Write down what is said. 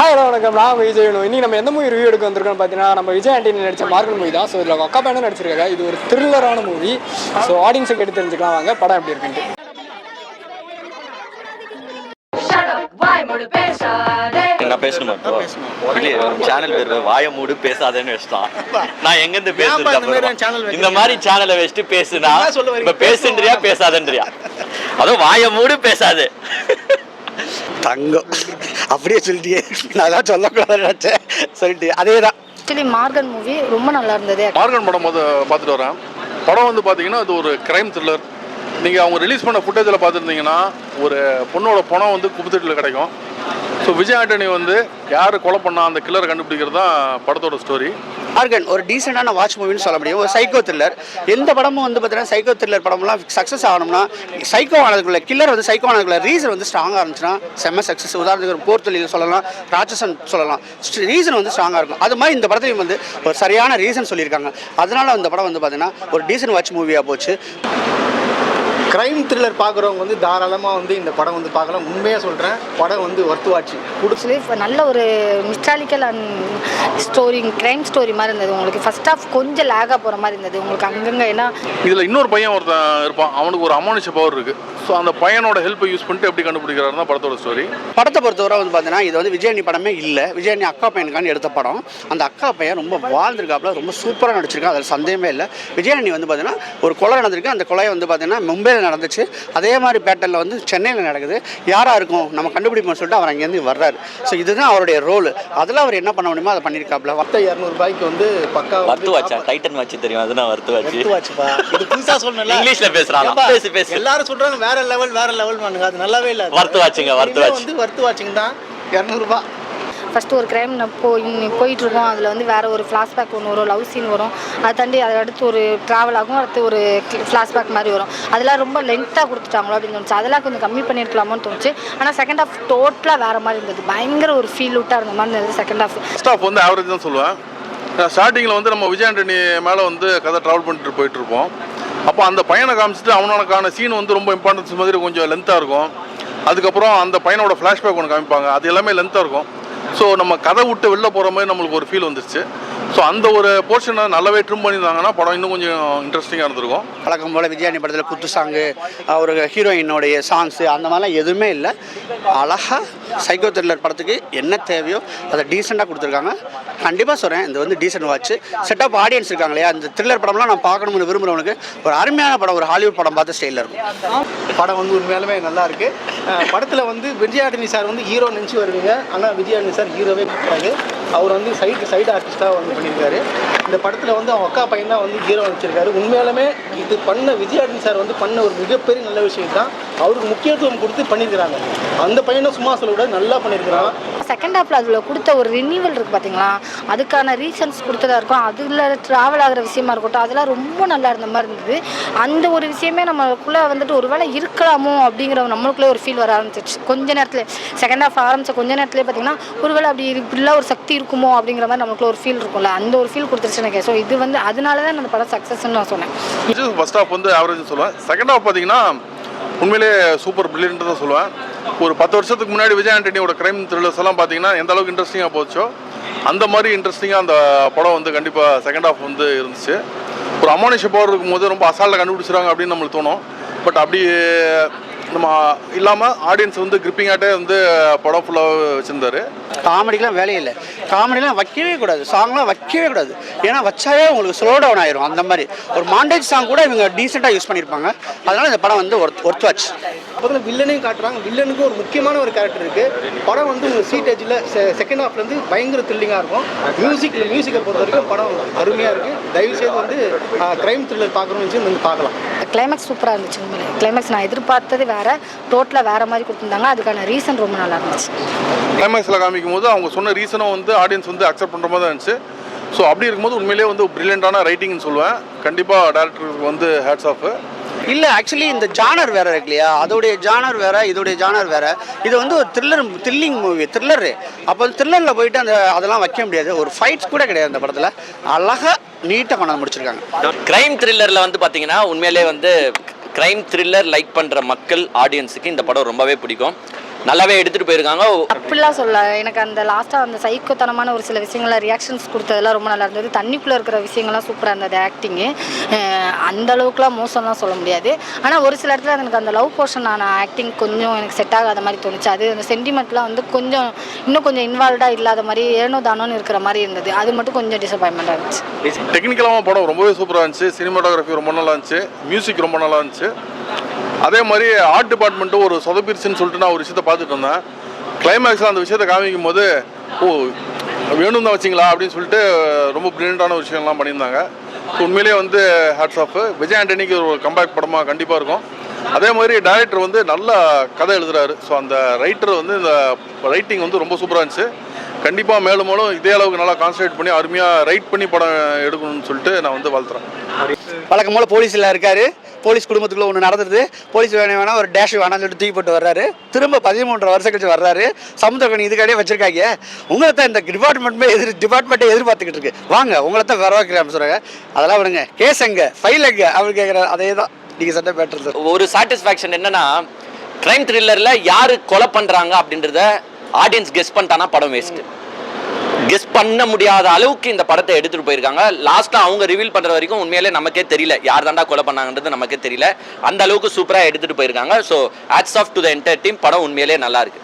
Hi வணக்கம், நான் விஜய். இன்னைக்கு நம்ம எந்த மூவி ரிவ்யூ எடுக்க வந்திருக்கோம்னு பார்த்தீங்கன்னா, நம்ம விஜய் ஆண்டனி நடித்த மார்கன் மூவி தான். ஸோ இதில் அக்கா பையனும் நடிச்சிருக்காங்க. இது ஒரு த்ரில்லரான மூவி. ஸோ ஆடியன்ஸை கேட்டு தெரிஞ்சுக்கலாம் வாங்க படம் எப்படி இருக்குன்ட்டு. நான் பேசணுமா? இல்லையே, சேனல் பேர் வாய மூடு பேசாதேன்னு வச்சுட்டான். நான் எங்கேருந்து பேசுறேன்? இந்த மாதிரி சேனலை வச்சுட்டு பேசுனா இப்ப பேசுன்றியா பேசாதன்றியா? அதுவும் வாய மூடு பேசாது தங்கம் அப்படியே சொல்லிட்டே. நான் தான் சொல்லக்கூடாதுன்னு நினச்சேன், சொல்லிட்டு அதே தான். ஆக்சுவலி மார்கன் மூவி ரொம்ப நல்லா இருந்தது. மார்கன் படம் பார்த்துட்டு வரேன். படம் வந்து பார்த்தீங்கன்னா அது ஒரு கிரைம் த்ரில்லர். நீங்கள் அவங்க ரிலீஸ் பண்ண ஃபுட்டேஜில் பார்த்துருந்தீங்கன்னா ஒரு பொண்ணோட பணம் வந்து குப்பத்தொட்டியில் கிடைக்கும். ஸோ விஜய் ஆண்டனி வந்து யார் கொலை பண்ணா அந்த கில்லரை கண்டுபிடிக்கிறது தான் படத்தோட ஸ்டோரி. மார்கன் ஒரு டீசெண்டான வாட்ச் மூவின்னு சொல்ல முடியும். ஒரு சைக்கோ த்ரில்லர். எந்த படமும் வந்து பார்த்தீங்கன்னா சைக்கோ த்ரில்லர் படம்லாம் சக்ஸஸ் ஆகணும்னா சைக்கோ ஆனதுக்குள்ள கில்லர் வந்து சைக்கோ ஆனதுக்குள்ள ரீசன் வந்து ஸ்ட்ராங்காக இருந்துச்சுன்னா செம்ம சக்ஸஸ். உதாரணத்துக்கு ஒரு போர் தொழில் சொல்லலாம், ராட்சசன் சொல்லலாம், ரீசன் வந்து ஸ்ட்ராங்காக இருக்கும். அது மாதிரி இந்த படத்தையும் வந்து ஒரு சரியான ரீசன் சொல்லியிருக்காங்க. அதனால அந்த படம் வந்து பார்த்தீங்கன்னா ஒரு டீசென்ட் வாட்ச் மூவியாக போச்சு. க்ரைம் த்ரில்லர் பார்க்குறவங்க வந்து தாராளமாக வந்து இந்த படம் வந்து பார்க்கலாம். உண்மையாக சொல்கிறேன், படம் வந்து ஒர்த்து வாட்சி. ஆக்சுவலி நல்ல ஒரு மிஸ்டாலிக்கல் அண்ட் ஸ்டோரி, க்ரைம் ஸ்டோரி மாதிரி இருந்தது. உங்களுக்கு ஃபர்ஸ்ட் ஆஃப் கொஞ்சம் லேகாக போகிற மாதிரி இருந்தது உங்களுக்கு அங்கங்கே. ஏன்னா இதில் இன்னொரு பையன் ஒருத்தன் இருப்பான், அவனுக்கு ஒரு அமானுஷ பவர் இருக்குது. ஸோ அந்த பையனோட ஹெல்ப்பை யூஸ் பண்ணிட்டு எப்படி கண்டுபிடிக்கிறாருன்னா படத்தோட ஸ்டோரி. படத்தை பொறுத்தவரை வந்து பார்த்தீங்கன்னா இது வந்து விஜயாணி படமே இல்லை, விஜயாணி அக்கா பையனுக்கான எடுத்த படம். அந்த அக்கா பையன் ரொம்ப வாழ்ந்துருக்காப்புல, ரொம்ப சூப்பராக நடிச்சிருக்கான், அதில் சந்தேகமே இல்லை. விஜயாணி வந்து பார்த்தீங்கன்னா ஒரு கொலை நடந்திருக்கு. அந்த கொலை வந்து பார்த்தீங்கன்னா மும்பையில் நடந்துச்சு. அதே மாதிரி பேட்டர்ல வந்து சென்னையில் நடக்குது. யாராக இருக்கும் நம்ம கண்டுபிடிப்போம்னு சொல்லிட்டு அவர் அங்கேருந்து வர்றாரு. ஸோ இதுதான் அவருடைய ரோல். அதில் அவர் என்ன பண்ண முடியுமோ அதை பண்ணியிருக்காப்புல. ₹200 வந்து பக்கா வர்த்து வாட்சா, டைட்டன் வாட்ச் தெரியும், அதுதான் வர்த்து வாட்சுப்பா. இது புதுசாக சொல்லல, இங்கிலீஷ்ல பேசுறாங்க. பேசு. எல்லாரும் சொல்றாங்க வேற லெவல் பண்ணுங்க. அது நல்லாவே இல்லை. வர்த்து வாட்சிங்க, வர்த்து வாட்ச் வந்து வர்த்து வாட்சிங்க தான். ₹200. ஃபஸ்ட்டு ஒரு க்ரைம் போயிட்டுருக்கோம். அதில் வந்து வேறு ஒரு ஃப்ளாஷ்பேக் ஒன்று வரும், லவ் சீன் வரும். அதை தாண்டி அதை அடுத்து ஒரு ட்ராவல் ஆகும், அடுத்து ஒரு ஃப்ளாஷ்பேக் மாதிரி வரும். அதெல்லாம் ரொம்ப லென்த்தாக கொடுத்துட்டாங்களோ அப்படின்னு தோணுச்சு. அதெல்லாம் கொஞ்சம் கம்மி பண்ணியிருக்கலாமோன்னு தோணுச்சு. ஆனால் செகண்ட் ஹாஃப் டோட்டலாக வேறு மாதிரி இருந்தது. பயங்கர ஒரு ஃபீல் அவுட்டாக இருந்த மாதிரி இருந்தது செகண்ட் ஹாஃப். ஃபர்ஸ்ட் ஹாஃப் வந்து ஆவரேஜ் தான் சொல்லுவேன். ஸ்டார்டிங்கில் வந்து நம்ம விஜய் ஆண்டனி மேலே வந்து கதை ட்ராவல் பண்ணிட்டு போயிட்டுருப்போம். அப்போ அந்த பையனை காமிச்சிட்டு அவனுக்கான சீன் வந்து ரொம்ப இம்பார்ட்டன்ஸ் மாதிரி கொஞ்சம் லென்த்தாக இருக்கும். அதுக்கப்புறம் அந்த பையனோட ஃப்ளாஷ்பேக் ஒன்று காமிப்பாங்க, அது எல்லாமே லென்த்தாக இருக்கும். ஸோ நம்ம கதை விட்டு வெளில போகிற மாதிரி நம்மளுக்கு ஒரு ஃபீல் வந்துருச்சு. ஸோ அந்த ஒரு போர்ஷனை நல்லாவே ட்ரிம் பண்ணியிருந்தாங்கன்னா படம் இன்னும் கொஞ்சம் இன்ட்ரெஸ்டிங்காக இருந்திருக்கும். வழக்கம் போல் விஜயாணி படத்தில் குத்து சாங்கு, ஒரு ஹீரோயினோடைய சாங்ஸு அந்த மாதிரிலாம் எதுவுமே இல்லை. அழகாக சைக்கோ த்ரில்லர் படத்துக்கு என்ன தேவையோ அதை டீசெண்டாக கொடுத்துருக்காங்க. கண்டிப்பாக சொல்கிறேன், இது வந்து டீசென்ட் வாட்ச். செட்டப் ஆடியன்ஸ் இருக்காங்க இல்லையா, இந்த த்ரில்லர் படம்லாம் நான் பார்க்கணும்னு விரும்புகிறவனுக்கு ஒரு அருமையான படம், ஒரு ஹாலிவுட் படம் பார்த்த ஸ்டைலில் இருக்கும். படம் வந்து உண்மையாலுமே நல்லா இருக்கு. படத்தில் வந்து விஜய் ஆண்டனி சார் வந்து ஹீரோ நினச்சி வருவீங்க, ஆனால் விஜய் ஆண்டனி சார் ஹீரோவே கிடையாது. அவர் வந்து சைடு ஆர்டிஸ்டாக வந்து பண்ணியிருக்காரு. இந்த படத்தில் வந்து அவங்க அக்கா பையன் தான் வந்து ஹீரோ நடிச்சிருக்காரு. உண்மையாலுமே இது பண்ண விஜய் ஆண்டனி சார் வந்து பண்ண ஒரு மிகப்பெரிய நல்ல விஷயம் தான். அவருக்கு முக்கியத்துவம் கொடுத்து பண்ணியிருக்கிறாங்க. அந்த பையனும் சும்மா சொல்லக்கூடாது, நல்லா பண்ணியிருக்கிறான். செகண்ட் ஹாஃபில் அதில் கொடுத்த ஒரு ரினியூவல் இருக்குது பார்த்தீங்களா, அதுக்கான ரீசன்ஸ் கொடுத்ததா இருக்கும். அதில் ட்ராவல் ஆகிற விஷயமா இருக்கட்டும், அதெல்லாம் ரொம்ப நல்லா இருந்த மாதிரி இருந்தது. அந்த ஒரு விஷயமே நம்மளுக்குள்ளே வந்துட்டு ஒரு வேளை இருக்கலாமோ அப்படிங்கிற நம்மளுக்குள்ளே ஒரு ஃபீல் வர ஆரம்பிச்சிச்சு. கொஞ்ச நேரத்தில் செகண்ட் ஹாஃப் ஆரம்பித்த கொஞ்ச நேரத்துலேயே பார்த்தீங்கன்னா ஒரு வேளை அப்படி இப்படிலாம் ஒரு சக்தி இருக்குமோ அப்படிங்கிற மாதிரி நம்மளுக்குள்ள ஒரு ஃபீல் இருக்கும்ல, அந்த ஒரு ஃபீல் கொடுத்துருச்சு எனக்கு. ஸோ இது வந்து அதனால தான் அந்த படம் சக்ஸஸ்ன்னு நான் சொன்னேன். ஃபர்ஸ்ட் ஹாஃப் வந்து ஆவரேஜ் சொல்லுவேன். செகண்ட் ஹாஃப் பார்த்தீங்கன்னா உண்மையிலே சூப்பர் பிரில்லியன்ட் தான் சொல்லுவேன். ஒரு 10 வருஷத்துக்கு முன்னாடி விஜய் ஆண்டனியோட கிரைம் த்ரில்லர்ஸ் எல்லாம் பார்த்தீங்கன்னா எந்த அளவுக்கு இன்ட்ரெஸ்டிங்காக போச்சோ அந்த மாதிரி இன்ட்ரெஸ்டிங்காக அந்த படம் வந்து கண்டிப்பாக செகண்ட் ஹாஃப் வந்து இருந்துச்சு. ஒரு அமானுஷ பவர் இருக்கும்போது ரொம்ப அசால்ட்டாக கண்டுபிடிச்சிருக்காங்க அப்படின்னு நம்மளுக்கு தோணும். பட் அப்படி நம்ம இல்லாமல் ஆடியன்ஸ் வந்து கிரிப்பிங்காகிட்டே வந்து படம் ஃபுல்லாக வச்சுருந்தாரு. காமெடிக்கெலாம் வேலையே இல்லை. காமெடிலாம் வைக்கவே கூடாது, சாங்லாம் வைக்கவே கூடாது. ஏன்னா வச்சாவே உங்களுக்கு ஸ்லோ டவுன் ஆயிரும். அந்த மாதிரி ஒரு மாண்டேஜ் சாங் கூட இவங்க டீசெண்டாக யூஸ் பண்ணியிருப்பாங்க. அதனால் இந்த படம் வந்து ஒர்த் வாட்ச். அப்புறம் வில்லனையும் காட்டுறாங்க. வில்லனுக்கு ஒரு முக்கியமான ஒரு கேரக்டர் இருக்குது. படம் வந்து உங்களுக்கு சீட்டேஜில் செகண்ட் ஹாஃப்லேருந்து பயங்கர த்ரில்லிங்காக இருக்கும். மியூசிக்கை பொறுத்த வரைக்கும் படம் அருமையாக இருக்குது. தயவுசெய்து வந்து க்ரைம் த்ரில்லர் பார்க்கணும்னு வந்து பார்க்கலாம். கிளைமேக்ஸ் சூப்பராக இருந்துச்சு. உண்மையிலே கிளைமேக்ஸ் நான் எதிர்பார்த்தது வேறு, டோட்டலாக வேறு மாதிரி கொடுத்துருந்தாங்க. அதுக்கான ரீசன் ரொம்ப நல்லா இருந்துச்சு. கிளைமேக்ஸில் காமிக்கும் போது அவங்க சொன்ன ரீசனும் வந்து ஆடியன்ஸ் வந்து அக்செப்ட் பண்ணுற மாதிரி தான் இருந்துச்சு. ஸோ அப்படி இருக்கும்போது உண்மையிலேயே வந்து பிரில்லியண்டான ரைட்டிங்னு சொல்லுவேன். கண்டிப்பாக டேரக்டருக்கு வந்து ஹேட்ஸ் ஆஃப். இல்லை, ஆக்சுவலி இந்த ஜானர் வேறு இருக்கு இல்லையா, அதோடைய ஜானர் வேறு, இதோடைய ஜானர் வேறு. இது வந்து ஒரு த்ரில்லிங் மூவி, த்ரில்லரு. அப்போ த்ரில்லரில் போயிட்டு அதெல்லாம் வைக்க முடியாது. ஒரு ஃபைட்ஸ் கூட கிடையாது அந்த படத்தில். அழகாக நீட்டாக கொண்டாந்து முடிச்சிருக்காங்க. கிரைம் த்ரில்லரில் வந்து பார்த்தீங்கன்னா உண்மையிலே வந்து கிரைம் த்ரில்லர் லைக் பண்ணுற மக்கள் ஆடியன்ஸுக்கு இந்த படம் ரொம்பவே பிடிக்கும். நல்லாவே எடுத்துட்டு போயிருக்காங்க. அப்படிலாம் சொல்ல எனக்கு அந்த லாஸ்ட்டாக அந்த சைக்கோத்தனமான ஒரு சில விஷயங்கள்லாம் ரியாக்ஷன்ஸ் கொடுத்ததெல்லாம் ரொம்ப நல்லா இருந்தது. தண்ணிக்குள்ளே இருக்கிற விஷயங்கள்லாம் சூப்பராக இருந்தது. ஆக்டிங்கு அந்த அளவுக்குலாம் மோசம்லாம் சொல்ல முடியாது. ஆனால் ஒரு சில இடத்துல எனக்கு அந்த லவ் போர்ஷனான ஆக்டிங் கொஞ்சம் எனக்கு செட் ஆகாத மாதிரி தோணுச்சு. அது அந்த சென்டிமெண்ட்லாம் வந்து கொஞ்சம் இன்னும் கொஞ்சம் இன்வால்வ்டாக இல்லாத மாதிரி ஏனோ தானோன்னு இருக்கிற மாதிரி இருந்தது. அது மட்டும் கொஞ்சம் டிசப்பாயின்மெண்ட்டாக இருந்துச்சு. டெக்னிக்கலாக படம் ரொம்பவே சூப்பராக இருந்துச்சு. சினிமாட்டோகிராஃபி ரொம்ப நல்லா இருந்துச்சு. மியூசிக் ரொம்ப நல்லா இருந்துச்சு. அதே மாதிரி ஆர்ட் டிபார்ட்மெண்ட்டும் ஒரு சொதப்பிருச்சுன்னு சொல்லிட்டு நான் ஒரு விஷயத்தை பார்த்துட்டு இருந்தேன். கிளைமேக்ஸில் அந்த விஷயத்தை காமிக்கும் போது வேணும் தான் வச்சிங்களா அப்படின்னு சொல்லிட்டு ரொம்ப பிரில்லியண்டான விஷயம்லாம் பண்ணியிருந்தாங்க. உண்மையிலேயே வந்து ஹேட்ஸ் ஆஃப். விஜய் ஆண்டனிக்கு ஒரு கம்பேக் படமாக கண்டிப்பாக இருக்கும். அதே மாதிரி டைரக்டர் வந்து நல்ல கதை எழுதுறாரு. ஸோ அந்த ரைட்டர் வந்து இந்த ரைட்டிங் வந்து ரொம்ப சூப்பராக இருந்துச்சு. கண்டிப்பாக மேலும் மேலும் இதே அளவுக்கு நல்லா கான்சன்ட்ரேட் பண்ணி அருமையாக ரைட் பண்ணி படம் எடுக்கணும்னு சொல்லிட்டு நான் வந்து வாழ்த்துறேன். வழக்கம் போல் போலீஸில் இருக்காரு. போலீஸ் குடும்பத்துக்குள்ள ஒன்று நடந்துருது. போலீஸ் வேணா ஒரு டேஷ் வேணாம்னு சொல்லிட்டு தூக்கி போட்டு வர்றாரு. திரும்ப 13 வருஷம் கழிச்சு வர்றாரு. சமுத்திரக்கணி இதுக்காடியே வச்சிருக்காங்க. உங்களை தான் இந்த டிபார்ட்மெண்ட்டே எதிர்பார்த்துக்கிட்டு இருக்கு. வாங்க உங்களை தான் வரவாக்கிறேன் சொல்கிறாங்க. அதெல்லாம் விடுங்க. கேஸ் எங்க ஃபைல் எங்க அப்படின்னு கேட்குறாரு. அதே தான் நீங்கள் சண்டை பேட்டுறது. ஒரு சாட்டிஸ்ஃபேக்ஷன் என்னன்னா, கிரைம் த்ரில்லரில் யார் கொலை பண்ணுறாங்க அப்படின்றத ஆடியன்ஸ் கெஸ் பண்ணிட்டானா படம் வேஸ்ட்டு. கெஸ் பண்ண முடியாத அளவுக்கு இந்த படத்தை எடுத்துட்டு போயிருக்காங்க. லாஸ்ட்டாக அவங்க ரிவீல் பண்ணுற வரைக்கும் உண்மையிலே நமக்கே தெரியல யார் தாண்டா கொலை பண்ணாங்கன்றது நமக்கே தெரியல. அந்த அளவுக்கு சூப்பராக எடுத்துட்டு போயிருக்காங்க. So hats off to the entire team. படம் உண்மையிலே நல்லா இருக்கு.